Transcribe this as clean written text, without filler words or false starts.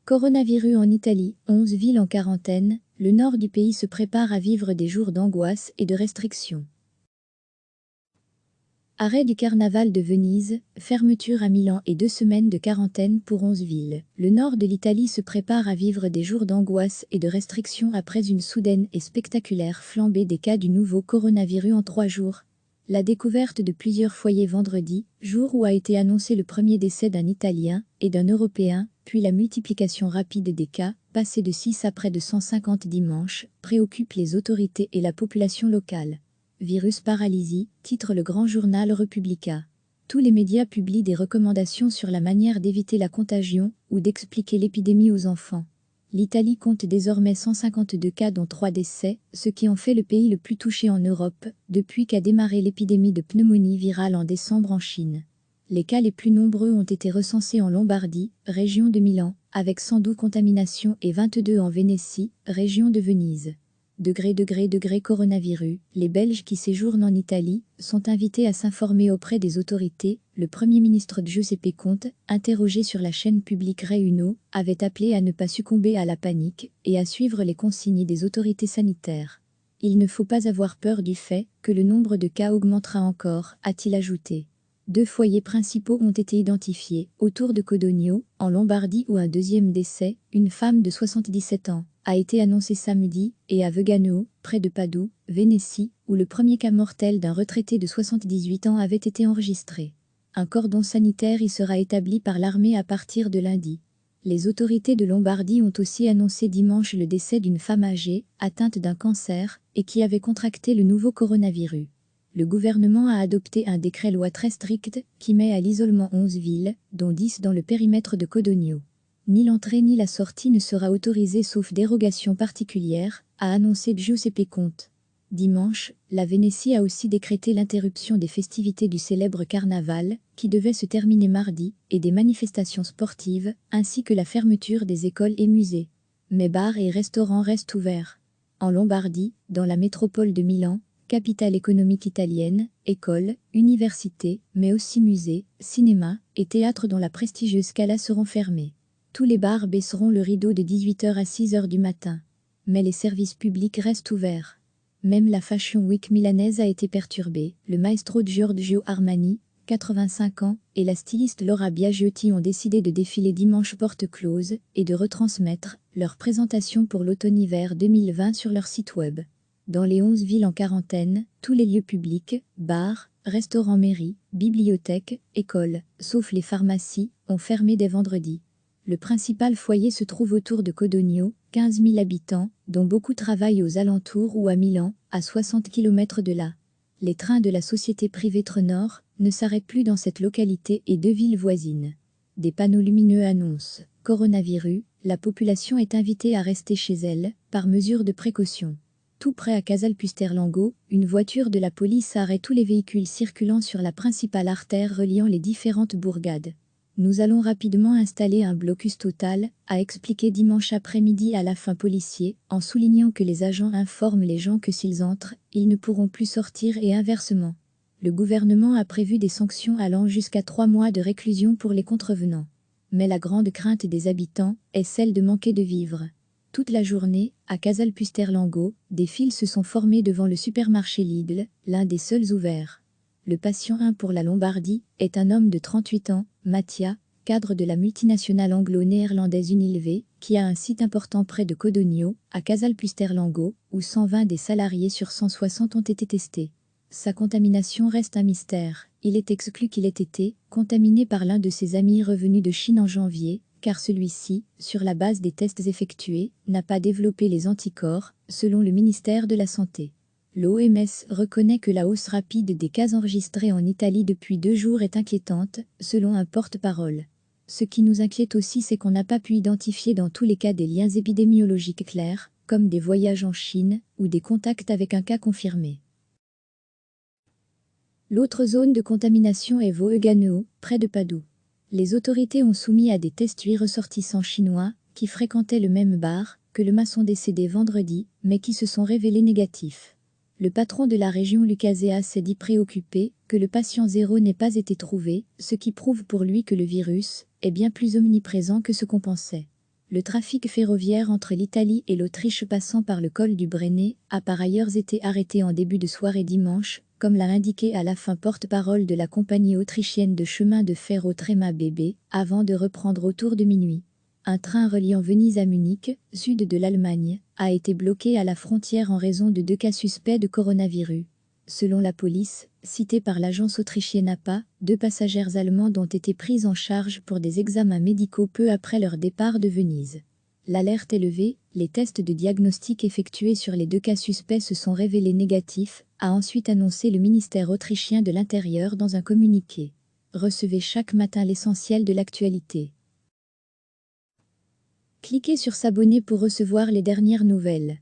Coronavirus en Italie, 11 villes en quarantaine, le nord du pays se prépare à vivre des jours d'angoisse et de restrictions. Arrêt du carnaval de Venise, fermeture à Milan et 2 semaines de quarantaine pour 11 villes. Le nord de l'Italie se prépare à vivre des jours d'angoisse et de restrictions après une soudaine et spectaculaire flambée des cas du nouveau coronavirus en 3 jours. La découverte de plusieurs foyers vendredi, jour où a été annoncé le premier décès d'un Italien et d'un Européen, puis la multiplication rapide des cas, passés de 6 à près de 150 dimanche, préoccupe les autorités et la population locale. Virus paralysie, titre le grand journal Repubblica. Tous les médias publient des recommandations sur la manière d'éviter la contagion ou d'expliquer l'épidémie aux enfants. L'Italie compte désormais 152 cas dont 3 décès, ce qui en fait le pays le plus touché en Europe, depuis qu'a démarré l'épidémie de pneumonie virale en décembre en Chine. Les cas les plus nombreux ont été recensés en Lombardie, région de Milan, avec 112 contaminations et 22 en Vénétie, région de Venise. Degré coronavirus, les Belges qui séjournent en Italie sont invités à s'informer auprès des autorités. Le Premier ministre Giuseppe Conte, interrogé sur la chaîne publique Rai Uno, avait appelé à ne pas succomber à la panique et à suivre les consignes des autorités sanitaires. Il ne faut pas avoir peur du fait que le nombre de cas augmentera encore, a-t-il ajouté. 2 foyers principaux ont été identifiés, autour de Codogno, en Lombardie où un deuxième décès, une femme de 77 ans, a été annoncé samedi, et à Vegano, près de Padoue, Vénétie, où le premier cas mortel d'un retraité de 78 ans avait été enregistré. Un cordon sanitaire y sera établi par l'armée à partir de lundi. Les autorités de Lombardie ont aussi annoncé dimanche le décès d'une femme âgée, atteinte d'un cancer, et qui avait contracté le nouveau coronavirus. Le gouvernement a adopté un décret-loi très strict qui met à l'isolement 11 villes, dont 10 dans le périmètre de Codogno. Ni l'entrée ni la sortie ne sera autorisée sauf dérogation particulière, a annoncé Giuseppe Conte. Dimanche, la Vénétie a aussi décrété l'interruption des festivités du célèbre carnaval, qui devait se terminer mardi, et des manifestations sportives, ainsi que la fermeture des écoles et musées. Mais bars et restaurants restent ouverts. En Lombardie, dans la métropole de Milan, capitale économique italienne, écoles, universités, mais aussi musées, cinémas et théâtres dont la prestigieuse Scala seront fermés. Tous les bars baisseront le rideau de 18 h à 6 h du matin. Mais les services publics restent ouverts. Même la Fashion Week milanaise a été perturbée. Le maestro Giorgio Armani, 85 ans, et la styliste Laura Biagiotti ont décidé de défiler dimanche porte close et de retransmettre leur présentation pour l'automne-hiver 2020 sur leur site web. Dans les 11 villes en quarantaine, tous les lieux publics, bars, restaurants, mairies, bibliothèques, écoles, sauf les pharmacies, ont fermé dès vendredi. Le principal foyer se trouve autour de Codogno, 15 000 habitants, dont beaucoup travaillent aux alentours ou à Milan, à 60 km de là. Les trains de la société privée Trenor ne s'arrêtent plus dans cette localité et 2 villes voisines. Des panneaux lumineux annoncent « Coronavirus », la population est invitée à rester chez elle, par mesure de précaution. Tout près à Casalpusterlango, une voiture de la police arrête tous les véhicules circulant sur la principale artère reliant les différentes bourgades. Nous allons rapidement installer un blocus total, a expliqué dimanche après-midi à la fin policier, en soulignant que les agents informent les gens que s'ils entrent, ils ne pourront plus sortir et inversement. Le gouvernement a prévu des sanctions allant jusqu'à 3 mois de réclusion pour les contrevenants. Mais la grande crainte des habitants est celle de manquer de vivres. Toute la journée, à Casalpusterlango, des files se sont formées devant le supermarché Lidl, l'un des seuls ouverts. Le patient 1 pour la Lombardie est un homme de 38 ans, Mattia, cadre de la multinationale anglo-néerlandaise Unilever, qui a un site important près de Codogno, à Casalpusterlango, où 120 des salariés sur 160 ont été testés. Sa contamination reste un mystère. Il est exclu qu'il ait été contaminé par l'un de ses amis revenus de Chine en janvier, car celui-ci, sur la base des tests effectués, n'a pas développé les anticorps, selon le ministère de la Santé. L'OMS reconnaît que la hausse rapide des cas enregistrés en Italie depuis 2 jours est inquiétante, selon un porte-parole. Ce qui nous inquiète aussi, c'est qu'on n'a pas pu identifier dans tous les cas des liens épidémiologiques clairs, comme des voyages en Chine ou des contacts avec un cas confirmé. L'autre zone de contamination est Vouegano, près de Padoue. Les autorités ont soumis à des tests 8 ressortissants chinois qui fréquentaient le même bar que le maçon décédé vendredi, mais qui se sont révélés négatifs. Le patron de la région Lucasea s'est dit préoccupé que le patient 0 n'ait pas été trouvé, ce qui prouve pour lui que le virus est bien plus omniprésent que ce qu'on pensait. Le trafic ferroviaire entre l'Italie et l'Autriche passant par le col du Brenner a par ailleurs été arrêté en début de soirée dimanche, comme l'a indiqué à la fin porte-parole de la compagnie autrichienne de chemin de fer Autrema BB, avant de reprendre autour de minuit. Un train reliant Venise à Munich, sud de l'Allemagne, a été bloqué à la frontière en raison de 2 cas suspects de coronavirus. Selon la police, citée par l'agence autrichienne APA, 2 passagères allemandes ont été prises en charge pour des examens médicaux peu après leur départ de Venise. L'alerte est levée, les tests de diagnostic effectués sur les 2 cas suspects se sont révélés négatifs, a ensuite annoncé le ministère autrichien de l'Intérieur dans un communiqué. Recevez chaque matin l'essentiel de l'actualité. Cliquez sur s'abonner pour recevoir les dernières nouvelles.